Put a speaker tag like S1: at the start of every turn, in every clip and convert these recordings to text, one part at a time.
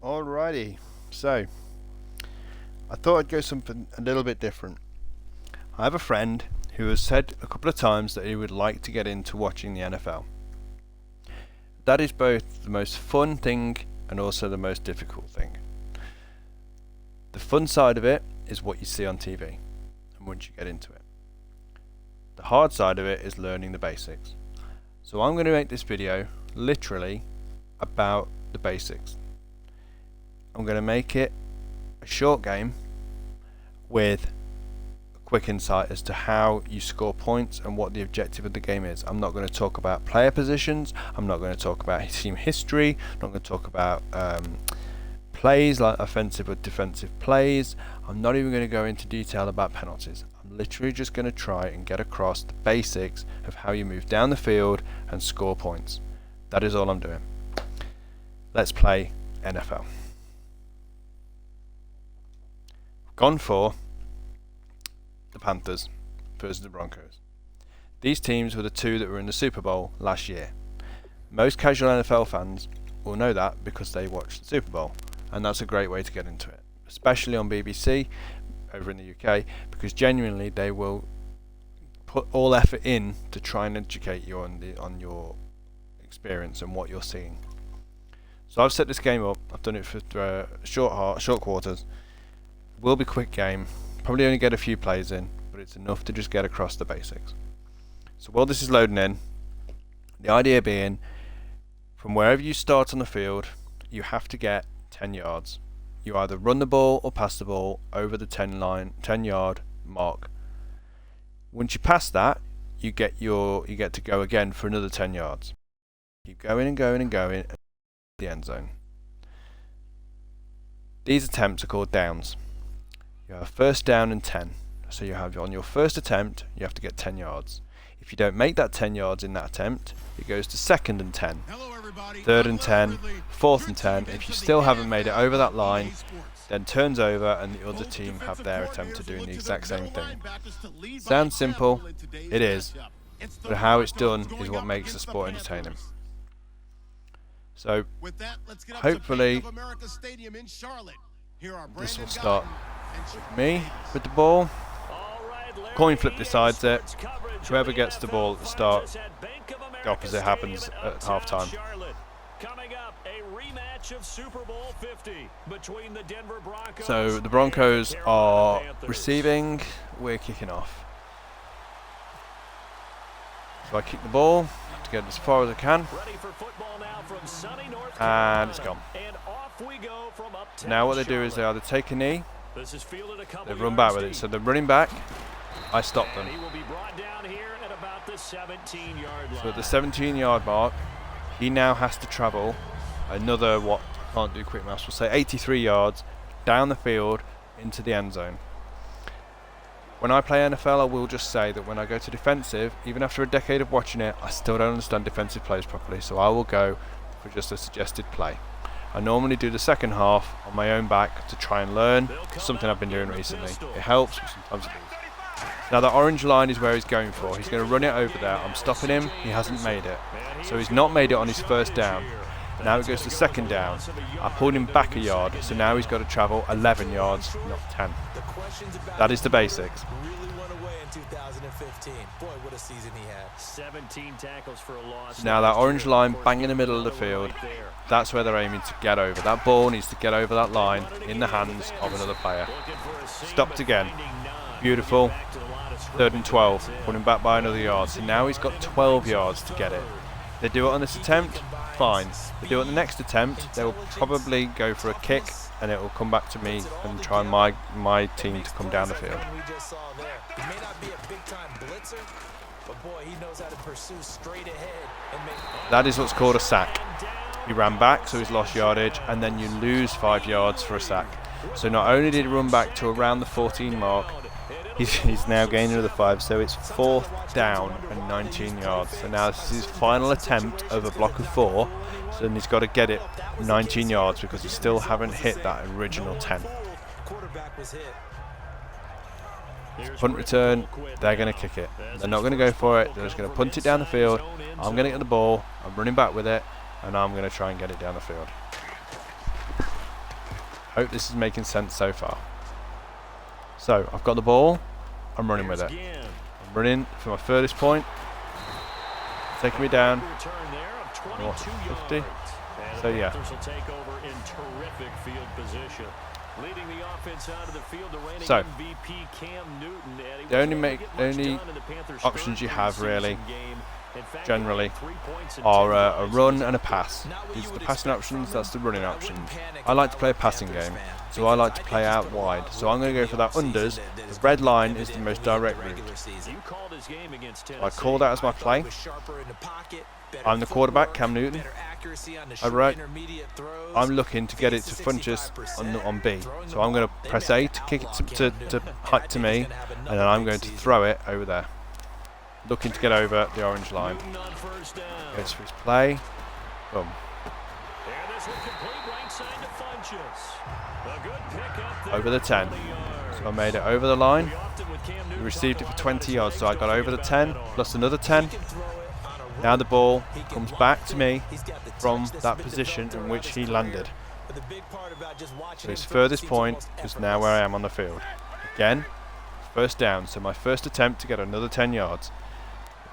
S1: Alrighty, so I thought I'd go something a little bit different. I have a friend who has said a couple of times that he would like to get into watching the NFL. That is both the most fun thing and also the most difficult thing. The fun side of it is what you see on TV and once you get into it. The hard side of it is learning the basics. So I'm going to make this video literally about the basics. I'm going to make it a short game with a quick insight as to how you score points and what the objective of the game is. I'm not going to talk about player positions, I'm not going to talk about team history, I'm not going to talk about plays like offensive or defensive plays. I'm not even going to go into detail about penalties. I'm literally just going to try and get across the basics of how you move down the field and score points. That is all I'm doing. Let's play NFL. Gone for the Panthers versus the Broncos. These teams were the two that were in the Super Bowl last year. Most casual NFL fans will know that because they watch the Super Bowl, and that's a great way to get into it, especially on BBC over in the UK, because genuinely they will put all effort in to try and educate you on your experience and what you're seeing. So I've set this game up. I've done it for short quarters. Will be quick game, probably only get a few plays in, but it's enough to just get across the basics. So while this is loading in, the idea being, from wherever you start on the field, you have to get 10 yards. You either run the ball or pass the ball over the 10 yard mark. Once you pass that, you get to go again for another 10 yards. Keep going and going and going to the end zone. These attempts are called downs. You have first down and 10. So you have, on your first attempt, you have to get 10 yards. If you don't make that 10 yards in that attempt, it goes to second and 10, third and 10, fourth and 10. If you still haven't made it over that line, then turns over and the other team have their attempt at doing the exact same thing. Sounds simple, it is, but how it's done is what makes the sport entertaining. So hopefully this will start me with the ball. Coin flip decides it. Whoever gets the ball at the start, the opposite happens at half time. So the Broncos are receiving, we're kicking off. So I kick the ball to get as far as I can, and it's gone. Now what they do is they either take a knee, they run back with it. So they're running back, I stop them. So at the 17-yard mark, he now has to travel another, what I can't do quick maths, we'll say 83 yards down the field into the end zone. When I play NFL, I will just say that when I go to defensive, even after a decade of watching it, I still don't understand defensive plays properly, so I will go for just a suggested play. I normally do the second half on my own back to try and learn. It's something I've been doing recently. It helps, but sometimes it doesn't. Now that orange line is where he's going for. He's going to run it over there. I'm stopping him. He hasn't made it. So he's not made it on his first down. Now it goes to second down. I pulled him back a yard, so now he's got to travel 11 yards, not 10. That is the basics.
S2: 2015. Boy, what a season he had. 17 tackles for a loss.
S1: Now that orange line bang in the middle of the field, that's where they're aiming to get over. That ball needs to get over that line in the hands of another player. Stopped again. Beautiful. Third and 12. Put him back by another yard. So now he's got 12 yards to get it. They do it on this attempt, fine. They do it on the next attempt, they will probably go for a kick and it will come back to me and try my team to come down the field. That is what's called a sack. He ran back, so he's lost yardage, and then you lose 5 yards for a sack. So not only did he run back to around the 14 mark, he's now gained another 5, so it's 4th down and 19 yards. So now this is his final attempt of a block of 4, so then he's got to get it 19 yards because he still haven't hit that original 10. Punt return, they're going to kick it. They're not going to go for it, they're just going to punt it down the field. I'm going to get the ball, I'm running back with it, and I'm going to try and get it down the field. Hope this is making sense so far. So, I've got the ball. I'm running with it. I'm running for my furthest point. Taking me down. What, 50? So, yeah. So, the only options you have really, generally, are a run and a pass. These are the passing options, that's the running options. I like to play a passing game, so I like to play out wide. So I'm going to go for that unders. The red line is the most direct route. I call that as my play. I'm the quarterback, Cam Newton. I'm looking to get it to Funchess on B. So I'm going to press A to kick it to me, and then I'm going to throw it over there. Looking to get over the orange line. Goes for his play. Boom. Over the 10. So I made it over the line. He received it for 20 yards, so I got over the 10, plus another 10. Now the ball comes back to me from that position in which he landed. So his furthest point is now where I am on the field. Again, first down, so my first attempt to get another 10 yards.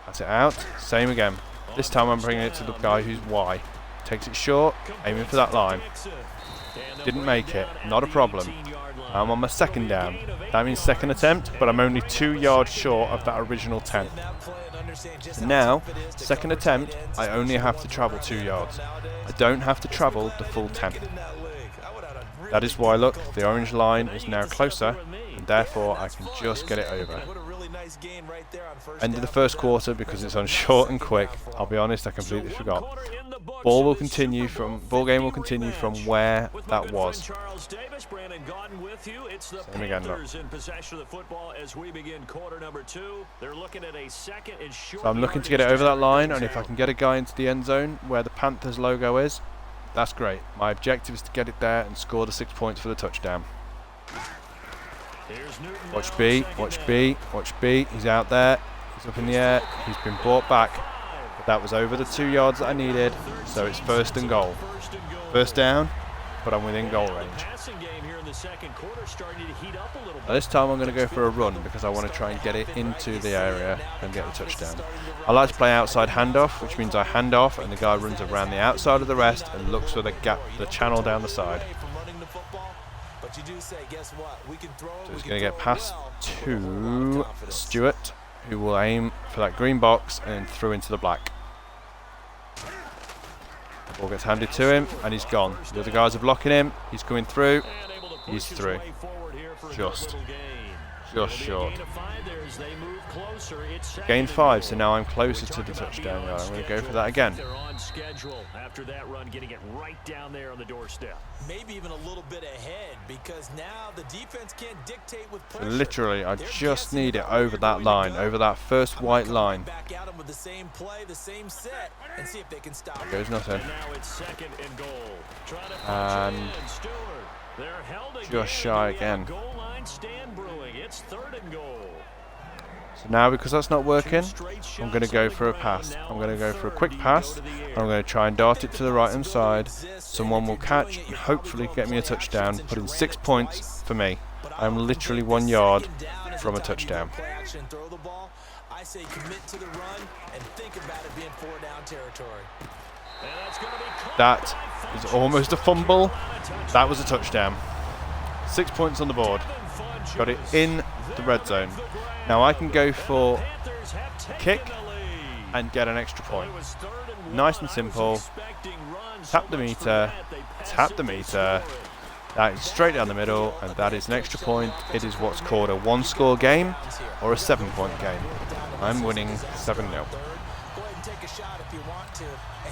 S1: Pass it out, same again. This time I'm bringing it to the guy who's Y. Takes it short, aiming for that line. Didn't make it, not a problem. I'm on my second down. That means second attempt, but I'm only 2 yards short of that original 10. So now, second attempt, I only have to travel 2 yards. I don't have to travel the full 10. That is why, look, the orange line is now closer, and therefore I can just get it over. End of the first quarter because it's on short and quick. I'll be honest, I completely forgot. Ball game will continue from where that was. Same again, look. So I'm looking to get it over that line, and if I can get a guy into the end zone where the Panthers logo is, that's great. My objective is to get it there and score the 6 points for the touchdown. Watch B, watch B, watch B. He's out there. He's up in the air. He's been brought back. But that was over the 2 yards that I needed. So it's first and goal. First down, but I'm within goal range. Now this time I'm going to go for a run because I want to try and get it into the area and get the touchdown. I like to play outside handoff, which means I hand off and the guy runs around the outside of the rest and looks for the gap, the channel down the side. So he's going to get past to Stewart, who will aim for that green box and through into the black. Ball gets handed to him and he's gone. The other guys are blocking him. He's coming through. He's through. Just short. Gain 5, so now I'm closer to the touchdown yard. I'm going to go for that again.
S2: After that run, getting it right down there on the doorstep. Maybe even a little bit ahead because now the defense can't dictate with pressure.
S1: So literally, I just need it over that line, over that first white line. There goes nothing. And just shy again. So now, because that's not working, I'm going to go for a pass. I'm going to go for a quick pass. I'm going to try and dart it to the right hand side. Someone will catch and hopefully get me a touchdown, putting 6 points for me. I'm literally 1 yard from a touchdown. That is almost a fumble. That was a touchdown. 6 points on the board. Got it in the red zone. Now I can go for a kick and get an extra point. Nice and simple. Tap the meter. Tap the meter. That is straight down the middle, and that is an extra point. It is what's called a 1-score game or a 7-point game. I'm winning 7-0.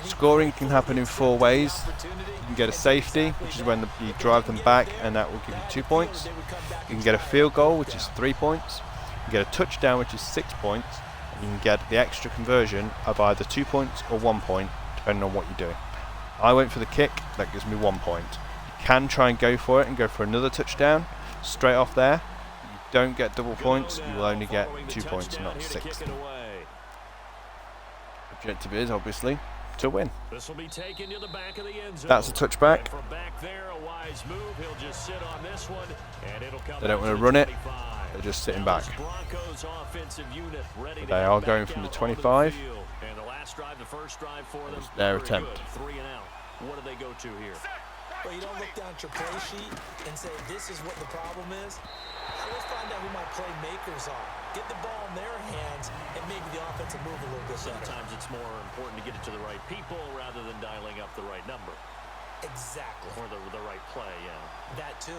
S1: Scoring can happen in 4 ways. You can get a safety, which is when you drive them back, and that will give you 2 points. You can get a field goal, which is 3 points. You can get a touchdown, which is 6 points. And you can get the extra conversion of either 2 points or 1 point, depending on what you do. I went for the kick, that gives me 1 point. You can try and go for it and go for another touchdown straight off there. You don't get double points, you will only get 2 points, not 6. Objective is obviously to win. That's a touchback.
S2: Ravens move. He'll just sit on this one, and it'll come.
S1: They don't want to run it. They're just sitting back. They are going from the 25.
S2: And the last drive, the first drive for them.
S1: Their attempt.
S2: 3 and out. What do they go to here?
S3: Well, you don't look down at your play sheet and say, this is what the problem is. Let's find out who my playmakers are. Get the ball in their hands, and maybe the offense will move a little bit better.
S2: Sometimes it's more important to get it to the right people rather than dialing up the right number.
S3: Exactly.
S2: Or the right play, yeah.
S3: That too.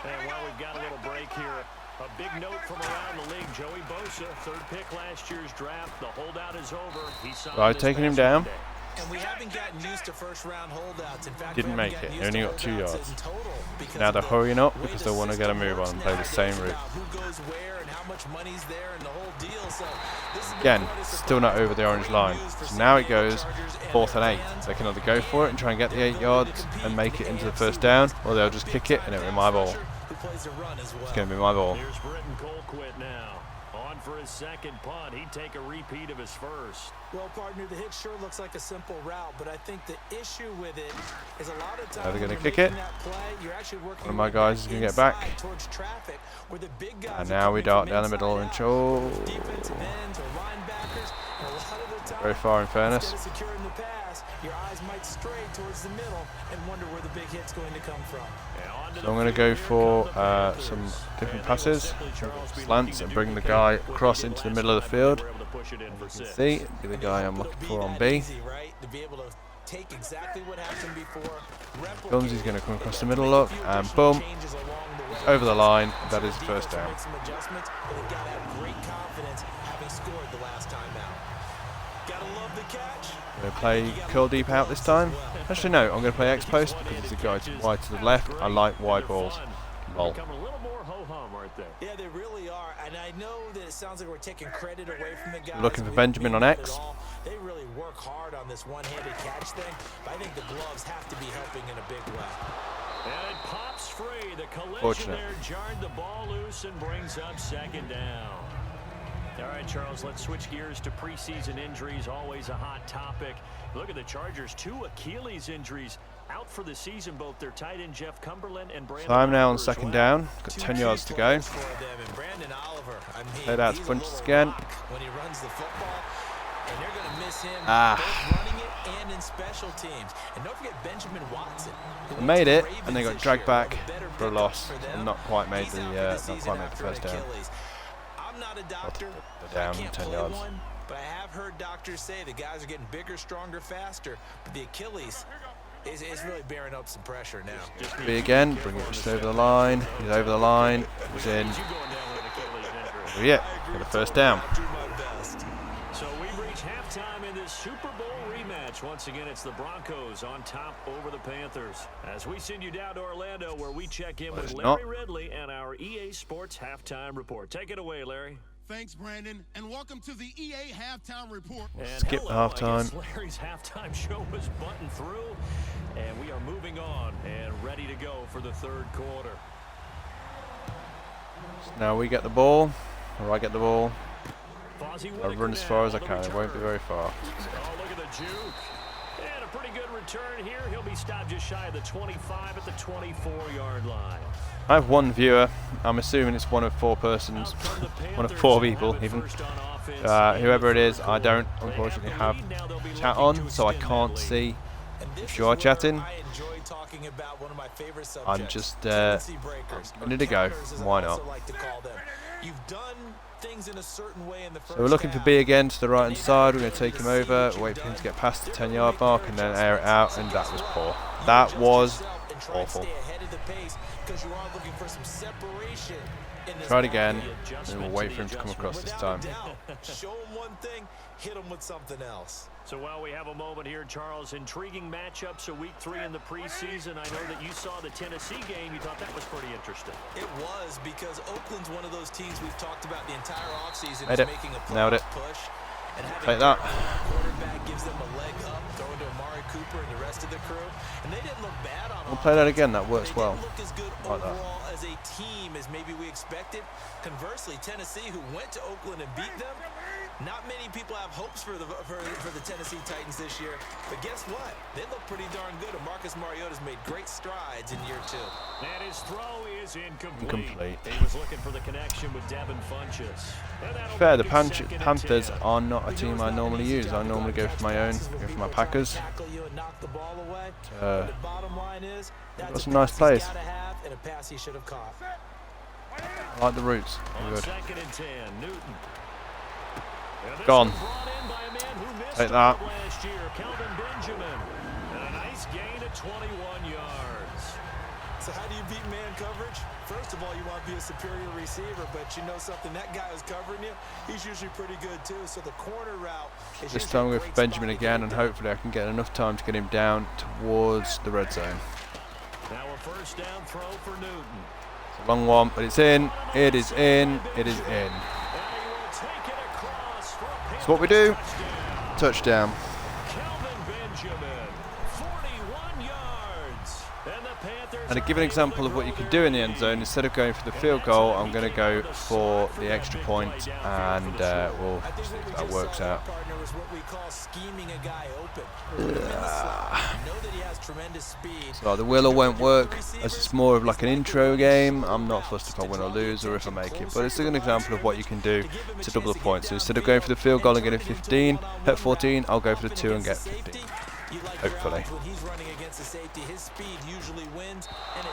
S2: And while we've got a little break here, a big note from around the league. Joey Bosa, 3rd pick last year's draft. The holdout is over. He signed
S1: Right, taking him down.
S3: And we haven't gotten used to first-round holdouts. In fact,
S1: Didn't make it. He only got 2 yards. Now they're hurrying up because they want to get a move on and play the same route. Again, still not over the orange line. So now it goes 4th and 8. They can either go for it and try and get the 8 yards and make it into the first down, or they'll just kick it and it'll be my ball. It's going to be my ball.
S2: Here's Britton Colquitt now. On for his second punt. He'd take a repeat of his first.
S3: Well, partner, the hit sure looks like a simple route, but I think the issue with it is a lot of times
S1: Are they going to
S3: when
S1: kick
S3: you're
S1: it?
S3: making that play, you're actually working
S1: One of my guys is going to get back.
S3: inside towards traffic, where the big guys
S1: And
S3: are
S1: now we
S3: coming
S1: dart
S3: from
S1: down the middle and
S3: inside
S1: oh,
S3: out. Defensive ends or linebackers, and a lot of the time,
S1: very far in fairness.
S3: instead of securing the pass, your eyes might stray towards the middle and wonder where the big hit's going to come from.
S1: So I'm going to go for some different passes, slants, and bring the guy across into the middle of the field. As you can see, be the guy I'm looking for on B. Comes, he's going to come across the middle, look, and boom, over the line. That is the first down. I'm going to play curl deep out this time. Actually, no, I'm going to play X post because it's a guy wide to the left. I like wide balls. Lol.
S3: Yeah, they really are, and I know that it sounds like we're taking credit away from the guys.
S1: Looking for Benjamin on X.
S3: They really work hard on this one-handed catch thing, but I think the gloves have to be helping in a big way.
S2: And it pops free. The collision there jarred the ball loose and brings up second down. All right, Charles, let's switch gears to preseason injuries, always a hot topic. Look at the Chargers, 2 Achilles injuries out for the season, both their tight end Jeff Cumberland and Brandon.
S1: So I'm now on second down, got 10 yards to go. Head out to punches again.
S3: When he runs the football, and they're going to miss him both running it and in special teams. And don't forget Benjamin Watson.
S1: They made it, and they got dragged back for a loss, and not quite made the first down.
S3: I'm not a doctor.
S1: They're down 10 yards.
S3: But I have heard doctors say the guys are getting bigger, stronger, faster. But the Achilles is really bearing up some pressure now.
S1: B again, bring it just over the line. He's over the line. He's in. Yeah, for the first down.
S2: So we reach halftime in this Super Bowl rematch. Once again, it's the Broncos on top over the Panthers. As we send you down to Orlando, where we check in with Larry Ridley and our EA Sports Halftime Report. Take it away, Larry.
S4: Thanks, Brandon, and welcome to the EA Halftime Report.
S1: Skip halftime.
S2: Larry's halftime show was buttoned through, and we are moving on and ready to go for the third quarter.
S1: So now we get the ball, or I get the ball.
S2: I'll
S1: run as far as I can. It won't be very far.
S2: Oh, look at the juke. And a pretty good return here. He'll be stopped just shy of the 25 at the 24-yard line.
S1: I have one viewer. I'm assuming it's one of 4 persons, one of 4 people even. Whoever it is, I don't unfortunately have chat on, so I can't see if you are chatting. I'm just ready to go. Why not? So we're looking for B again to the right hand side. We're going to take him over, wait for him to get past the 10-yard mark, and then air it out, and that was poor. That was awful. Try it again, and we'll wait for him to come across this time.
S3: Show him one thing, hit him with something else.
S2: So while we have a moment here, Charles, intriguing matchups of week 3 in the preseason. I know that you saw the Tennessee game. You thought that was pretty interesting.
S3: It was, because Oakland's one of those teams we've talked about the entire offseason
S1: Made it.
S3: making a
S1: Nailed it.
S3: push. And
S1: Take that.
S3: Quarterback gives them a leg up, throwing to Amari Cooper and the rest of the crew. And they didn't look bad on
S1: We'll play that again. That works well.
S3: Look as good
S1: Like that.
S3: overall as a team as maybe we expected. Conversely, Tennessee, who went to Oakland and beat them, Not many people have hopes for the Tennessee Titans this year, but guess what? They look pretty darn good, and Marcus Mariota's made great strides in year 2.
S2: And his throw is incomplete. He was looking for the connection with Devin Funchess.
S1: Fair, the Panthers are not a team I normally use. I normally go for my own, go for my Packers. Got some nice plays. I like the routes. Good. Gone. Take that.
S2: And a nice gain of 21 yards.
S3: So how do you beat man coverage? First of all, you want to be a superior receiver, but you know something, that guy who's covering you, he's usually pretty good too. So the corner route is
S1: this time with Benjamin again, and hopefully I can get enough time to get him down towards the red zone.
S2: Now a first down throw for Newton.
S1: It's a long one, but it's in. It is in. It is in. That's what we do. Touchdown. And to give an example of what you can do in the end zone, instead of going for the field goal, I'm going to go for the extra point, and we'll see if that works out. So the will or won't work, as it's more of like an intro game. I'm not fussed if I win or lose or if I make it, but it's an example of what you can do to double the points. So instead of going for the field goal and getting 14, I'll go for the 2 and get 15. Hopefully.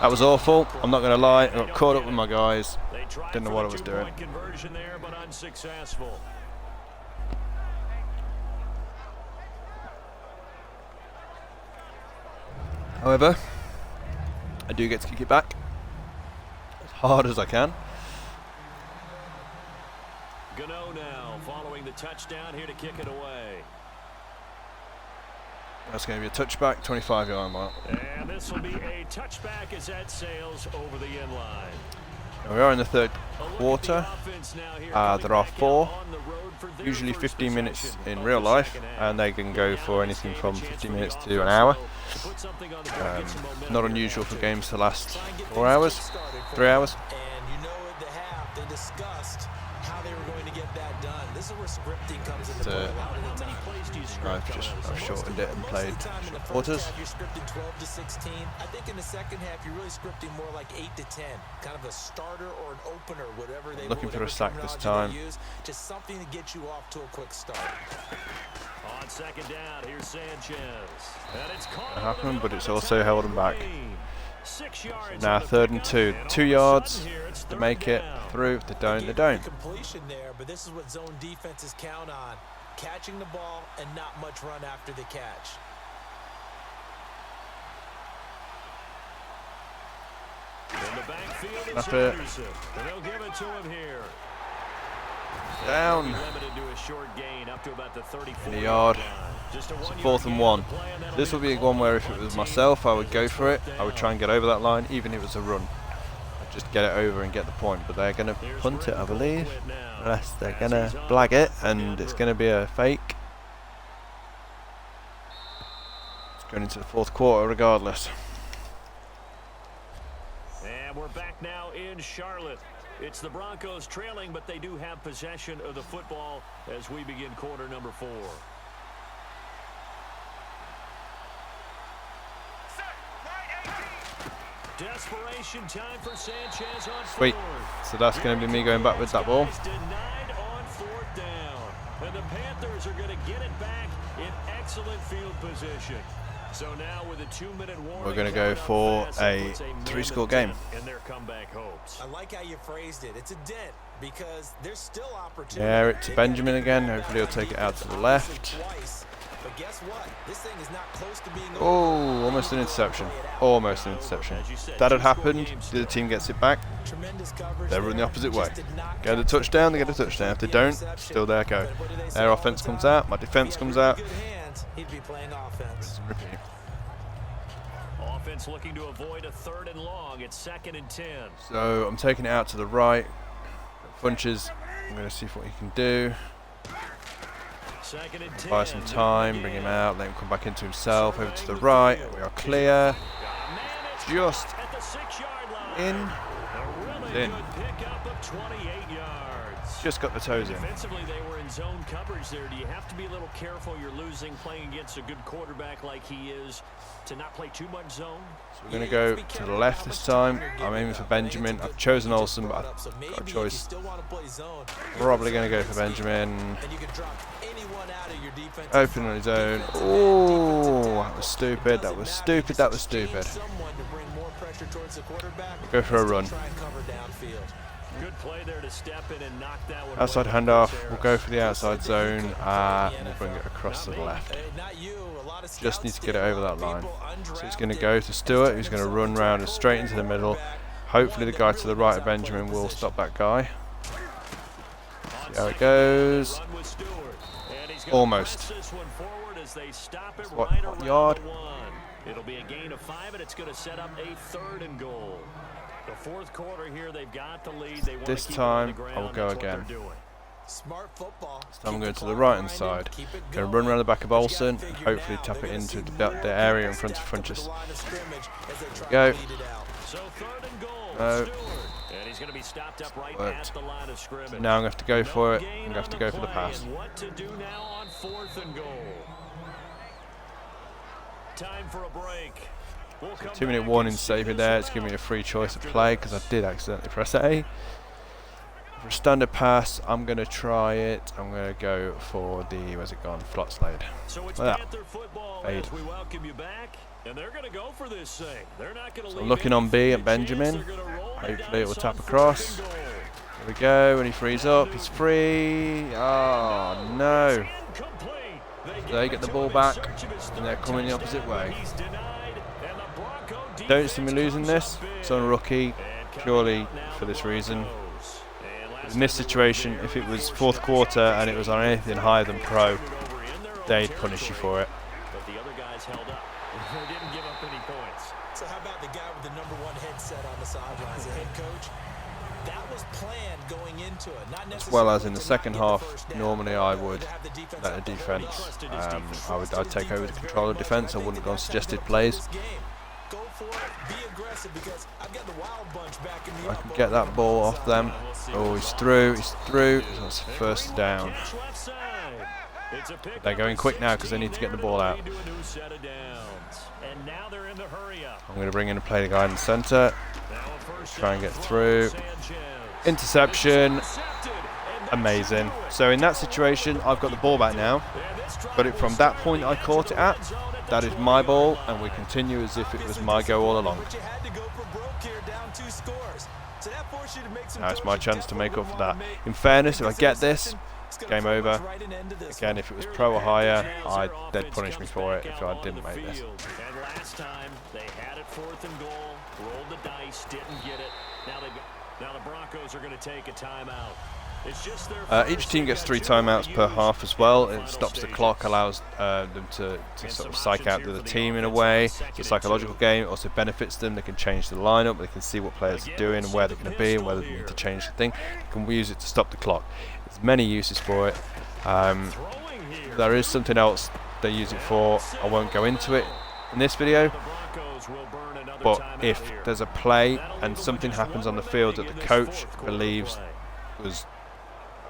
S1: That was awful. I'm not going to lie. I got caught up with my guys. Didn't know what I was doing. However, I do get to kick it back as hard as I can.
S2: Gano now following the touchdown here to kick it away.
S1: That's going to be a touchback, 25-yard mark.
S2: And this will be a touchback as that sails over the end line.
S1: Now we are in the third quarter. There are 4, usually 15 minutes in real life, and they can go for anything from 15 minutes to an hour. Not unusual for games to last 4 hours, 3 hours.
S3: And you know at the half, they discussed how they were going to get that done. This is where scripting comes into play.
S1: I've shortened it and played short quarters.
S3: You're scripting 12 to 16. I think in the second half, you're really scripting more like 8 to 10. Kind of a starter or an opener, whatever they
S1: looking for a sack this time.
S3: Just something to get you off to a quick start.
S2: On second down, here's Sanchez. And it's caught.
S1: It happened, but it's also held them back.
S2: 6 yards.
S1: Now 3rd and 2. 2 yards to make it through. If they don't, they don't.
S3: Completion there, but this is what zone defenses count on. Catching the ball and not much run after the catch.
S2: In the backfield,
S1: That's
S2: it's
S1: it.
S2: Anderson. And they'll give it to him here.
S1: Down.
S2: Limited to a short gain up to about the 34
S1: In the yard.
S2: Just a
S1: It's
S2: 1
S1: 4th and 1. This would be one where if it was myself, I would go for it. I would try and get over that line, even if it was a run. I'd just get it over and get the point. But they're going to punt it, I believe. Unless they're going to blag it, and it's going to be a fake. It's going into the 4th quarter regardless.
S2: And we're back now in Charlotte. It's the Broncos trailing, but they do have possession of the football as we begin quarter number 4. Desperation time for Sanchez on
S1: Sweet.
S2: fourth.
S1: So that's going to be me going back with that ball.
S2: Denied on 4th down. And the Panthers are going to get it back in excellent field position. So now with a 2-minute warning,
S1: We're going to go for a 3-score game.
S2: In their comeback hopes.
S3: I like how you phrased it. It's a dent because there's still opportunity.
S1: Yeah, it's Benjamin again. Hopefully he'll take it out to the left.
S3: But guess what? This thing is not close to being over.
S1: Oh, almost an interception. Almost an interception. If that had happened, the other team gets it back. They're running the opposite way. Get a touchdown, they get a touchdown. If they don't, still there go. Their offense comes out, my defense comes out.
S3: He'd be playing offense.
S1: Repeat.
S2: Offense looking to avoid a 3rd and long. It's 2nd and 10.
S1: So I'm taking it out to the right. Funches. I'm going to see what he can do.
S2: 2nd and 10.
S1: Buy some time, bring him out, let him come back into himself. Over to the right. We are clear. Just
S2: at the 6-yard line.
S1: in. In.
S2: good pickup of 28 yards.
S1: Just got the toes in.
S2: Defensively, they were in zone coverage there. Do you have to be a little careful? You're losing playing against a good quarterback like he is to not play too much zone.
S1: So we're going to go to the left this time. I'm aiming for Benjamin. I've chosen Olsen, but I've got a choice. Probably going to go for Benjamin. Open on his own. Oh, that was stupid. That was stupid. That was stupid. Go for a run.
S2: Good play there to step in and knock that one
S1: Outside
S2: away.
S1: handoff. We'll go for the outside zone. We'll bring it across to the left. Just need to get it over that line. So it's going to go to Stewart, who's going to run round and straight into the middle. Hopefully the guy to the right of Benjamin will stop that guy. See how it goes. Almost. What yard?
S2: It'll be a gain of 5, and it's going to set up a 3rd and goal. The 4th quarter here, they've got the lead. They want
S1: This
S2: to keep
S1: time
S2: it on the ground.
S1: I will go
S2: That's what
S1: again.
S2: they're doing.
S3: Smart football.
S1: This time I'm going to the right hand side. Going to run around the back of Olsen and hopefully tap it into the area in front of Funchess. Go.
S2: So 3rd and goal.
S1: No.
S2: Stewart. And he's going to be stopped up right
S1: Worked.
S2: at the line of scrimmage.
S1: Now I'm going to have to go for it.
S2: No
S1: I'm
S2: gain
S1: going to have to
S2: on
S1: go for the
S2: play,
S1: pass.
S2: and what to do now on 4th and goal. Time for a break. We'll come
S1: 2-minute
S2: back
S1: warning
S2: and
S1: saver
S2: see
S1: there.
S2: this
S1: It's giving me a
S2: out.
S1: free choice of play because I did accidentally press A. For a standard pass, I'm going to try it. I'm going to go for the, where's it gone? Flotslade.
S2: So it's
S1: Like that.
S2: Panther football
S1: Fade.
S2: as we welcome you back. And they're going to go for this thing. They're not going to
S1: So I'm looking on B at Benjamin. Hopefully it will tap across. Here we go. When he frees up, he's free. Oh, no. They get the ball back, and they're coming the opposite way. Don't see me losing this. It's on rookie, purely for this reason. In this situation, if it was 4th quarter and it was on anything higher than pro, they'd punish you for it.
S2: But the other guys held up. They didn't give up any points.
S3: So how about the guy with the #1 headset on the sidelines, the head coach? That was planned going into it. Not
S1: As well as in the
S3: necessarily to
S1: second
S3: not get the
S1: half,
S3: first down,
S1: normally
S3: but
S1: I
S3: to
S1: would
S3: have the defense
S1: let
S3: up
S1: the
S3: on
S1: defense. I'd take over the control of defense. I wouldn't go on suggested plays.
S3: Go for it, be aggressive because I've got the wild bunch backing me
S1: I
S3: up
S1: can
S3: over
S1: get that
S3: here
S1: ball
S3: on the
S1: off them.
S3: sideline.
S1: Oh, he's through. He's through. So that's first down.
S2: Catch left side. It's a pickup
S1: They're going
S2: of
S1: quick now because they
S2: 16
S1: need to get the
S2: there
S1: ball
S2: to
S1: out.
S2: lead to a new set of downs. And now they're in the hurry up.
S1: I'm going to bring in and play the guy in the centre.
S2: Now a first
S1: Try and
S2: down
S1: get
S2: from
S1: through.
S2: Sanchez.
S1: Interception.
S2: Intercepted, and that's
S1: Amazing.
S2: how they do it.
S1: So in that situation, I've got the ball back now.
S2: And this drive
S1: But it, from
S2: will
S1: that
S2: start
S1: point I
S2: the
S1: caught it at,
S2: end zone at the
S1: that is
S2: 20
S1: my ball,
S2: yard
S1: and we
S2: line.
S1: continue as if it was my go all along.
S3: But you had to go for broke here, down 2 scores. So that forced you to make some
S1: Now it's
S3: throws
S1: my
S3: you
S1: chance to make up for that.
S3: definitely
S1: In fairness, if I
S3: wanna
S1: get
S3: make.
S1: this,
S3: It's gonna
S1: game
S3: pretty much
S1: over.
S3: right into this
S1: Again,
S3: one.
S1: if it was
S2: Here
S1: pro
S2: the
S1: or higher,
S2: Panthers, their
S1: they'd
S2: offense
S1: punish me
S2: comes
S1: for it
S2: back
S1: if
S2: out
S1: I
S2: on
S1: didn't
S2: the
S1: make this.
S2: field. And last time they had it 4th and goal, rolled the dice, didn't get it. Now the Broncos are going to take a timeout. It's just their
S1: Each
S2: first.
S1: team
S2: They've
S1: gets
S2: got
S1: 3
S2: 2
S1: timeouts
S2: to
S1: per
S2: use
S1: half as well.
S2: in the
S1: It
S2: final
S1: stops the
S2: stages.
S1: clock, allows them to sort of psych out the other team in a way. It's a psychological game. It also benefits them. They can change the lineup. They can see what players are doing and where they're going to be and whether they need to change the thing. They can use it to stop the clock. There's many uses for it.
S2: Throwing here.
S1: There is something else they use it for. I won't go into it in this video.
S2: The Broncos will burn another
S1: But
S2: timeout
S1: if
S2: here.
S1: there's a play
S2: That'll leave
S1: and
S2: them
S1: something
S2: with just
S1: happens
S2: one
S1: on the field that the
S2: remaining in this
S1: coach
S2: fourth quarter
S1: believes
S2: play.
S1: was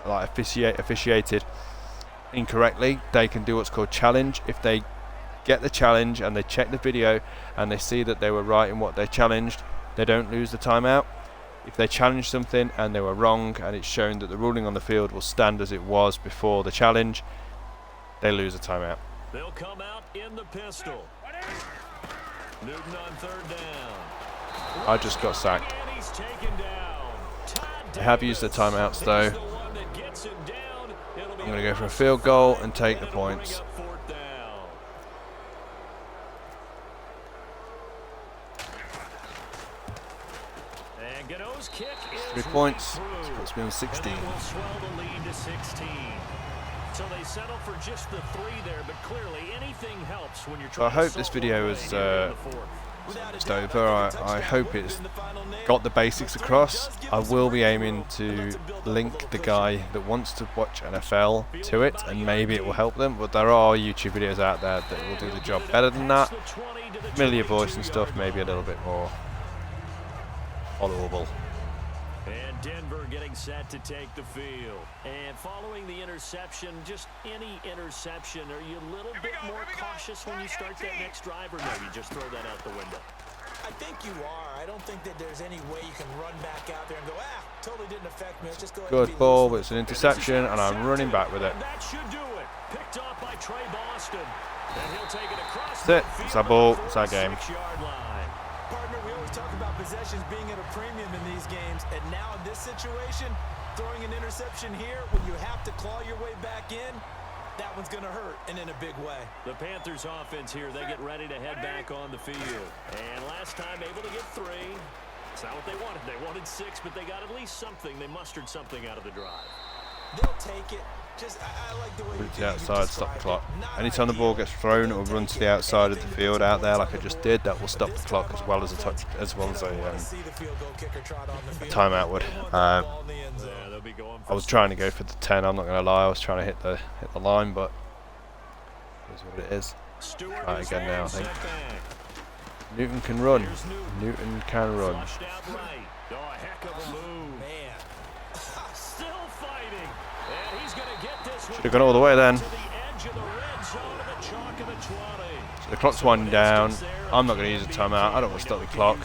S1: like officiated incorrectly, they can do what's called challenge. If they get the challenge and they check the video and they see that they were right in what they challenged, they don't lose the timeout. If they challenge something and they were wrong and it's shown that the ruling on the field will stand as it was before the challenge, they lose a timeout.
S2: They'll come out in the pistol. Newton on 3rd down.
S1: I just got sacked.
S2: And he's taken down. Todd
S1: They have used their
S2: Davis.
S1: timeouts though.
S2: He's the one that gets him down. It'll be
S1: I'm going to go for a field goal and take the
S2: That'll bring
S1: points.
S2: up 4th down. And Gano's kick is
S1: 3 points.
S2: through.
S1: This puts me on 16.
S2: And that will swell the lead to 16. So they settle for just the 3 there, but clearly anything helps when you're
S1: So I
S2: trying to
S1: hope this
S2: solve
S1: video
S2: one
S1: is
S2: way here in the fourth.
S1: just over. I hope it's got the basics across. I will be aiming to link the guy that wants to watch NFL to it, and maybe it will help them. But there are YouTube videos out there that will do the job better than that. Familiar voice and stuff, maybe a little bit more followable.
S2: And Denver getting set to take the field. And following the interception, just any interception, are you a little bit more cautious when you start that next drive, or no, you just throw that out the window?
S3: I think you are. I don't think that there's any way you can run back out there and go, totally didn't affect me. Let's just go ahead and
S1: Good
S3: be
S1: ball,
S3: loose.
S1: but it's an interception, and I'm running back with it.
S2: And that should do it. Picked off by Trey Boston. And he'll take it across
S1: That's it. It's our ball. It's our game.
S2: 46-yard line.
S3: Partner, we always talk about possessions being at a premium in these games, and now in this situation, throwing an interception here when you have to claw your way back in, that one's going to hurt, and in a big way.
S2: The Panthers offense here, they get ready to head back on the field. And last time able to get 3. It's not what they wanted. They wanted 6, but they got at least something. They mustered something out of the drive.
S3: They'll take it. I like the way
S1: Run to the outside, stop the clock. Anytime the ball gets thrown, it will run to the outside of the field out there, like I just did. That will stop the clock as well as a touch, as well as a timeout would. I was trying to go for the 10. I'm not going to lie. I was trying to hit the line, but that's what it is. Right again now, I think. Newton can run. Newton can run.
S2: Oh, a heck of a move.
S3: Man.
S2: Still fighting. And he's going to get this one.
S1: Should have gone all the way then.
S2: To the edge of the red zone of the chalk of the 20.
S1: So the clock's winding down. I'm not going to use a timeout. I don't want to stop the clock.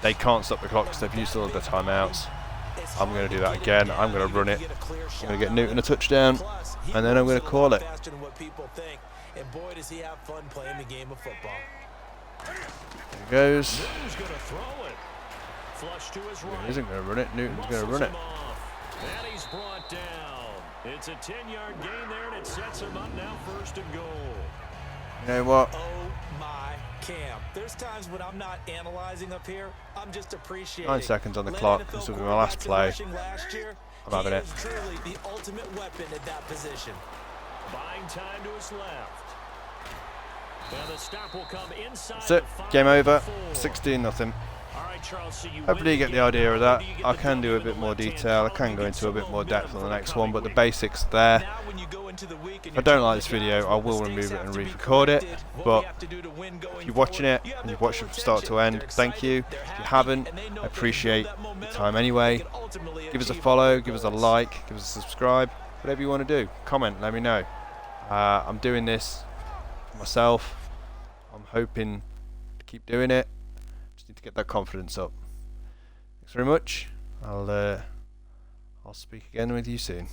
S1: They can't stop the clock because they've used all of the timeouts. I'm going to do that again. I'm going to run it. I'm going to get Newton a touchdown, and then I'm going to call it.
S3: And boy, does he have fun playing the game of football.
S1: There he goes.
S2: Newton's going to throw it. Flush to his right.
S1: He isn't going to run it. Newton's going to run it.
S2: And he's brought down. It's a 10-yard gain there, and it sets him up now 1st and goal.
S1: You know what?
S3: Oh my Cam. There's times when I'm not analyzing up here. I'm just appreciating.
S1: 9 seconds on the clock. This will be my last play. I'm having it.
S3: Truly the ultimate weapon at that position.
S2: Buying time to his left. And the stop will come inside.
S1: That's it. Game over. 16-0.
S2: All right, Charles, so you
S1: Hopefully you get the idea of that. I can do a bit more detail. I can go into a bit more depth on the next one, but the basics there. If I don't like this video, I will remove it and re-record it. But if you're watching it and you've watched it from start to end, thank you. If you haven't, I appreciate the time anyway. Give us a follow, give us a like, give us a subscribe, whatever you want to do. Comment, let me know. I'm doing this for myself. I'm hoping to keep doing it. Just need to get that confidence up. Thanks very much. I'll speak again with you soon.